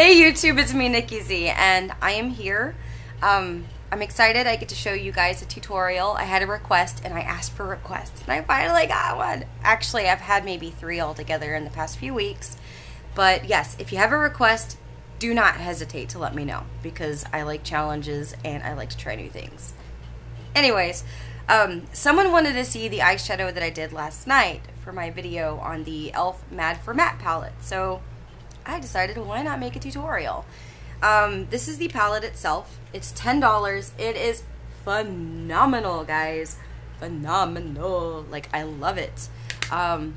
Hey YouTube, it's me, Nikki Z, and I am here. I'm excited. I get to show you guys a tutorial. I had a request, and I asked for requests, and I finally got one. Actually, I've had maybe 3 altogether in the past few weeks. But yes, if you have a request, do not hesitate to let me know, because I like challenges, and I like to try new things. Anyways, someone wanted to see the eyeshadow that I did last night for my video on the e.l.f. Mad for Matte palette. So I decided, why not make a tutorial? This is the palette itself. It's $10. It is phenomenal, guys. Phenomenal. Like, I love it. I'm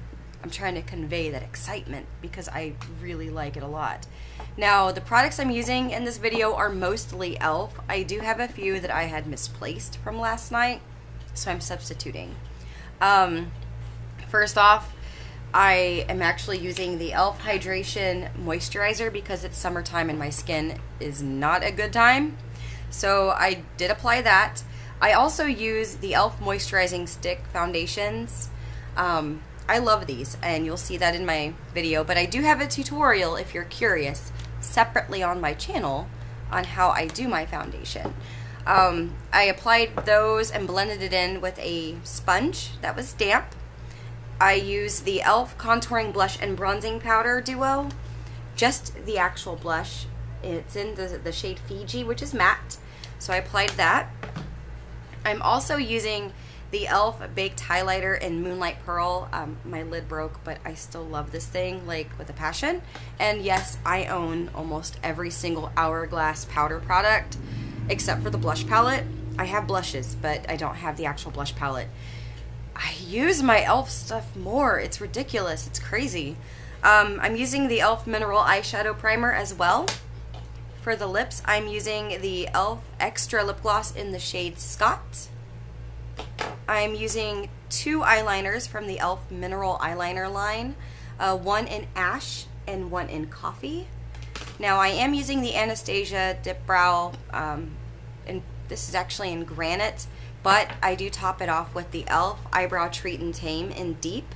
trying to convey that excitement because I really like it a lot. Now, the products I'm using in this video are mostly e.l.f. I do have a few that I had misplaced from last night, so I'm substituting. First off, I am actually using the e.l.f. Hydration Moisturizer because it's summertime and my skin is not a good time. So I did apply that. I also use the e.l.f. Moisturizing Stick Foundations. I love these, and you'll see that in my video, but I do have a tutorial, if you're curious, separately on my channel on how I do my foundation. I applied those and blended it in with a sponge that was damp. I use the e.l.f. Contouring Blush and Bronzing Powder Duo, just the actual blush. It's in the shade Fiji, which is matte, so I applied that. I'm also using the e.l.f. Baked Highlighter in Moonlight Pearl. My lid broke, but I still love this thing, like, with a passion. And yes, I own almost every single Hourglass powder product, except for the blush palette. I have blushes, but I don't have the actual blush palette. I use my e.l.f. stuff more. It's ridiculous. It's crazy. I'm using the e.l.f. Mineral Eyeshadow Primer as well. For the lips, I'm using the e.l.f. Extra Lip Gloss in the shade Scott. I'm using 2 eyeliners from the e.l.f. Mineral Eyeliner line, one in Ash and one in Coffee. Now, I am using the Anastasia Dipbrow, and this is actually in Granite, but I do top it off with the e.l.f. Eyebrow Treat and Tame in Deep.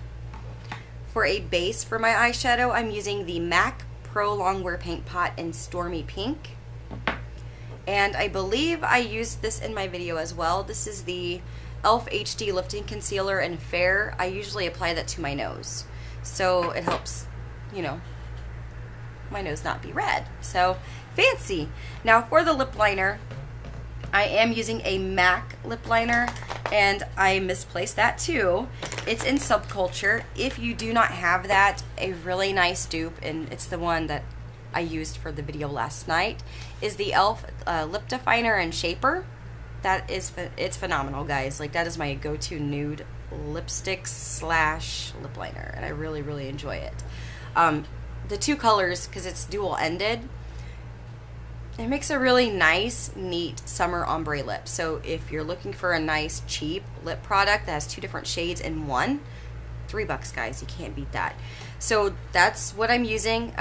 For a base for my eyeshadow, I'm using the MAC Pro Longwear Paint Pot in Stormy Pink. And I believe I used this in my video as well. This is the e.l.f. HD Lifting Concealer in Fair. I usually apply that to my nose, so it helps, you know, my nose not be red. So, fancy. Now, for the lip liner, I am using a MAC lip liner, and I misplaced that too. It's in Subculture. If you do not have that, a really nice dupe, and it's the one that I used for the video last night, is the e.l.f. Lip Definer and Shaper. That is, it's phenomenal, guys. Like, that is my go-to nude lipstick slash lip liner, and I really, really enjoy it. The 2 colors, because it's dual-ended, it makes a really nice, neat summer ombre lip. So if you're looking for a nice, cheap lip product that has 2 different shades in one, $3, guys. You can't beat that. So that's what I'm using.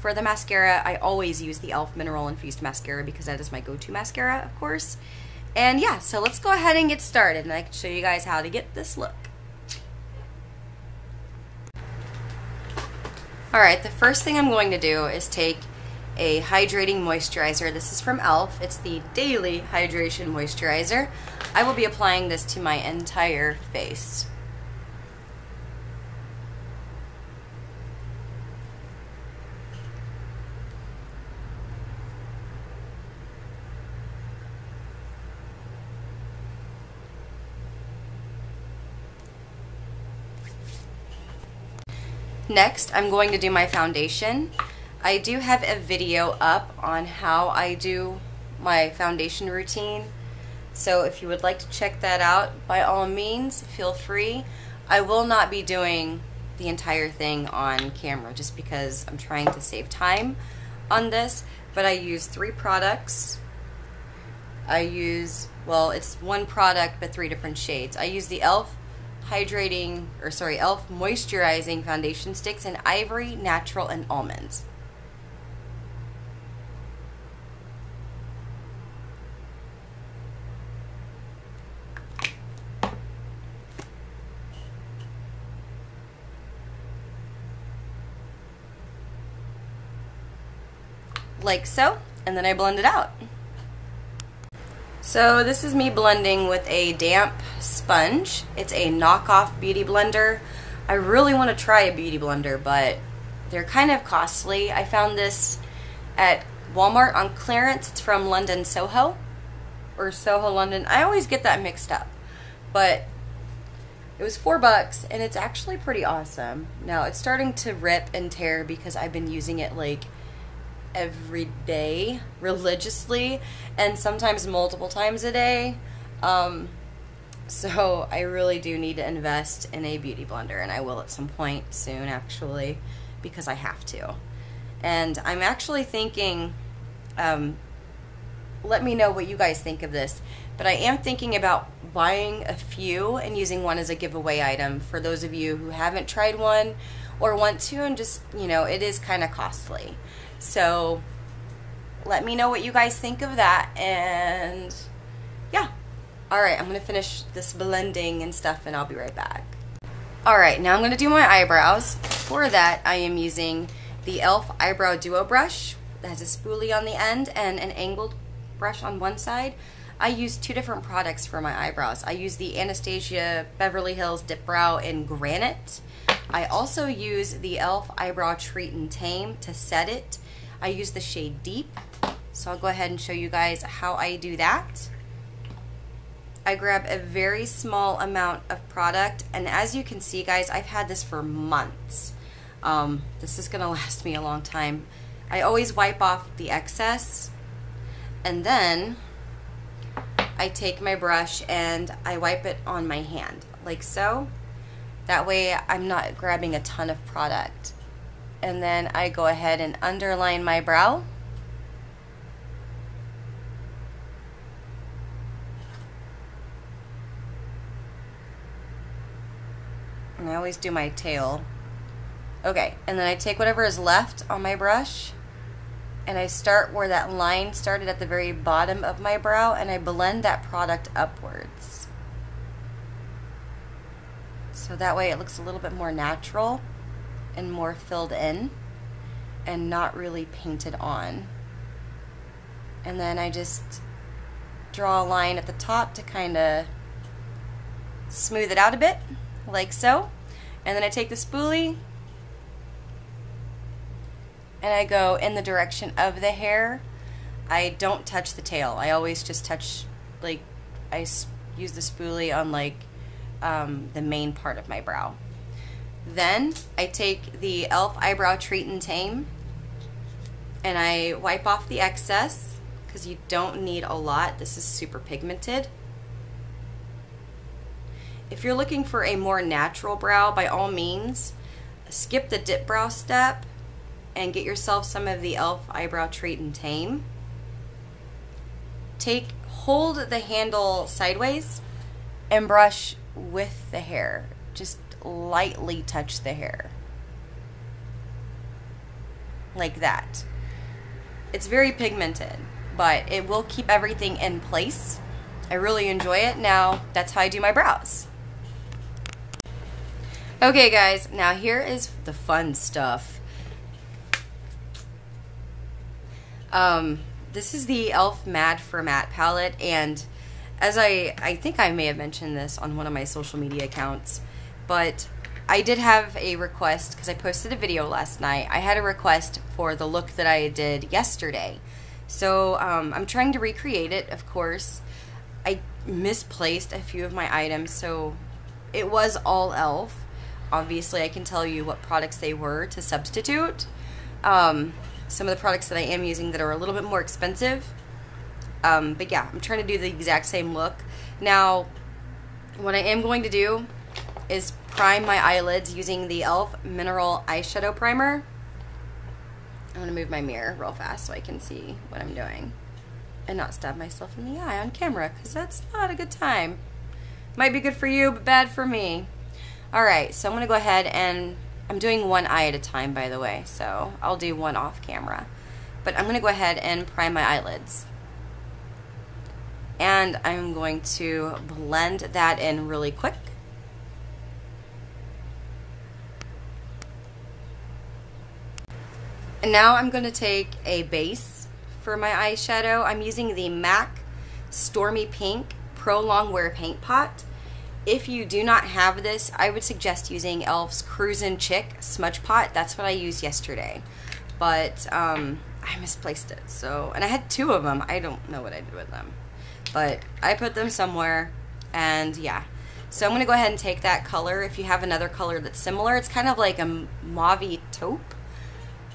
For the mascara, I always use the e.l.f. Mineral Infused Mascara because that is my go-to mascara, of course. And yeah, so let's go ahead and get started, and I can show you guys how to get this look. Alright, the first thing I'm going to do is take a hydrating moisturizer. This is from e.l.f. It's the Daily Hydration Moisturizer. I will be applying this to my entire face. Next, I'm going to do my foundation. I do have a video up on how I do my foundation routine, so if you would like to check that out, by all means, feel free. I will not be doing the entire thing on camera just because I'm trying to save time on this, but I use 3 products. I use, well, it's 1 product but 3 different shades. I use the e.l.f. e.l.f. Moisturizing Foundation Sticks in Ivory, Natural, and Almond. like so, and then I blend it out. So this is me blending with a damp sponge. It's a knockoff beauty blender. I really want to try a beauty blender, but they're kind of costly. I found this at Walmart on clearance. It's from London Soho, or Soho London. I always get that mixed up, but it was $4 and it's actually pretty awesome. Now it's starting to rip and tear because I've been using it like every day religiously, and sometimes multiple times a day. So I really do need to invest in a beauty blender, and I will at some point soon actually, because I have to. And I'm actually thinking, let me know what you guys think of this, but I am thinking about buying a few and using one as a giveaway item for those of you who haven't tried one or want to, and just, you know, it is kind of costly. So let me know what you guys think of that, and yeah. Alright, I'm going to finish this blending and stuff, and I'll be right back. Alright, now I'm going to do my eyebrows. For that, I am using the e.l.f. Eyebrow Duo Brush that has a spoolie on the end and an angled brush on one side. I use two different products for my eyebrows. I use the Anastasia Beverly Hills Dipbrow in Granite. I also use the e.l.f. Eyebrow Treat in Tame to set it. I use the shade Deep, so I'll go ahead and show you guys how I do that. I grab a very small amount of product, and as you can see, guys, I've had this for months. This is gonna last me a long time. I always wipe off the excess, and then I take my brush and I wipe it on my hand, like so. That way I'm not grabbing a ton of product. And then I go ahead and underline my brow. And I always do my tail. Okay, and then I take whatever is left on my brush, and I start where that line started at the very bottom of my brow, and I blend that product upwards. So that way it looks a little bit more natural and more filled in and not really painted on. And then I just draw a line at the top to kind of smooth it out a bit, like so. And then I take the spoolie and I go in the direction of the hair. I don't touch the tail. I always just touch, like, I use the spoolie on like the main part of my brow. Then I take the e.l.f. Eyebrow Treat and Tame and I wipe off the excess, because you don't need a lot. This is super pigmented. If you're looking for a more natural brow, by all means, skip the dip brow step and get yourself some of the e.l.f. Eyebrow Treat and Tame. Hold the handle sideways and brush with the hair. Just lightly touch the hair. Like that. It's very pigmented, but it will keep everything in place. I really enjoy it. Now, that's how I do my brows. Okay guys, now here is the fun stuff. This is the e.l.f. Mad for Matte palette, and as I think I may have mentioned this on one of my social media accounts, but I did have a request, because I posted a video last night. I had a request for the look that I did yesterday. So I'm trying to recreate it, of course. I misplaced a few of my items, so it was all e.l.f. Obviously, I can tell you what products they were to substitute. Some of the products that I am using that are a little bit more expensive. But yeah, I'm trying to do the exact same look. Now, what I am going to do is prime my eyelids using the e.l.f. Mineral Eyeshadow Primer. I'm going to move my mirror real fast so I can see what I'm doing and not stab myself in the eye on camera, because that's not a good time. Might be good for you, but bad for me. Alright, so I'm going to go ahead and I'm doing one eye at a time, by the way, so I'll do one off camera. But I'm going to go ahead and prime my eyelids. And I'm going to blend that in really quick. And now I'm going to take a base for my eyeshadow. I'm using the MAC Stormy Pink Pro Longwear paint pot. If you do not have this, I would suggest using e.l.f.'s Cruisin' Chick smudge pot. That's what I used yesterday, but I misplaced it. So, and I had 2 of them. I don't know what I did with them, but I put them somewhere, and yeah. So I'm gonna go ahead and take that color. If you have another color that's similar, it's kind of like a mauve taupe,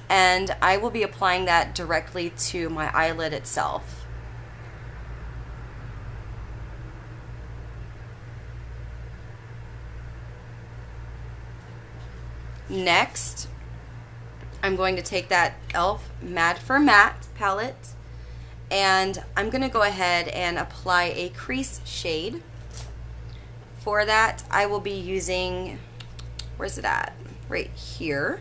and I will be applying that directly to my eyelid itself. Next, I'm going to take that e.l.f. Matte for Matte palette, and I'm going to go ahead and apply a crease shade. For that, I will be using, where's it at? Right here.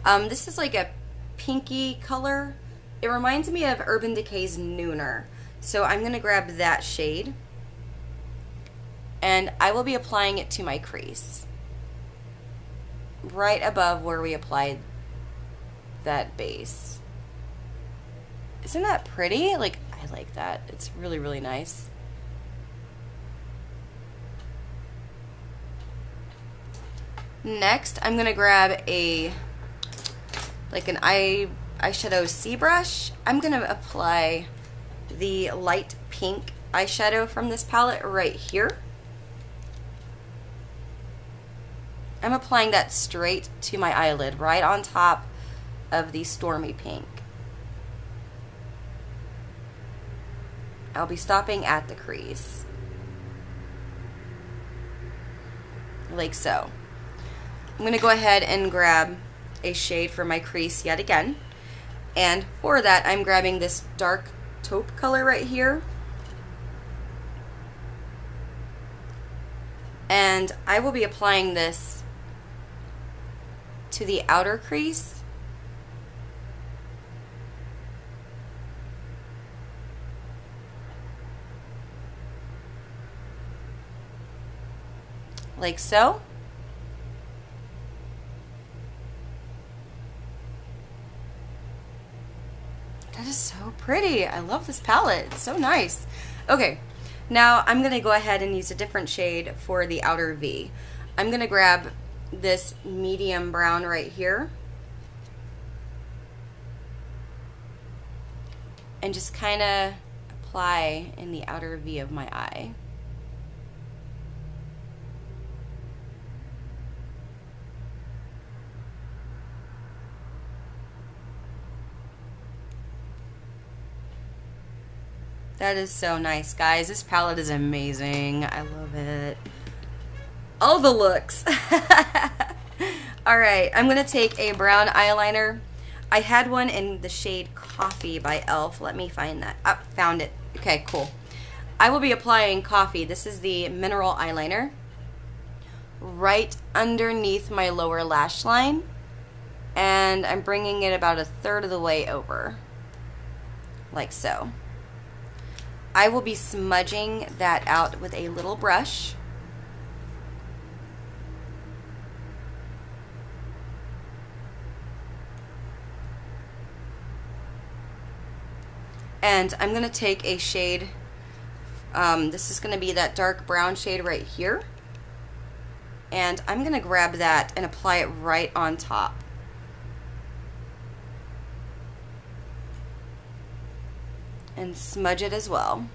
This is like a pinky color. It reminds me of Urban Decay's Nooner. So I'm going to grab that shade, and I will be applying it to my crease, right above where we applied that base. Isn't that pretty? Like, I like that. It's really, really nice. Next, I'm going to grab an eyeshadow C brush. I'm going to apply the light pink eyeshadow from this palette right here. I'm applying that straight to my eyelid, right on top of the Stormy Pink. I'll be stopping at the crease, like so. I'm going to go ahead and grab a shade for my crease yet again, and for that I'm grabbing this dark taupe color right here, and I will be applying this to the outer crease, like so. That is so pretty. I love this palette. It's so nice. Okay, now I'm going to go ahead and use a different shade for the outer V. I'm going to grab this medium brown right here and just kind of apply in the outer V of my eye. That is so nice, guys. This palette is amazing. I love it. All the looks. Alright, I'm going to take a brown eyeliner. I had one in the shade Coffee by e.l.f. Let me find that. Oh, found it. Okay, cool. I will be applying Coffee. This is the mineral eyeliner right underneath my lower lash line, and I'm bringing it about 1/3 of the way over, like so. I will be smudging that out with a little brush. And I'm going to take a shade, this is going to be that dark brown shade right here, and I'm going to grab that and apply it right on top. And smudge it as well.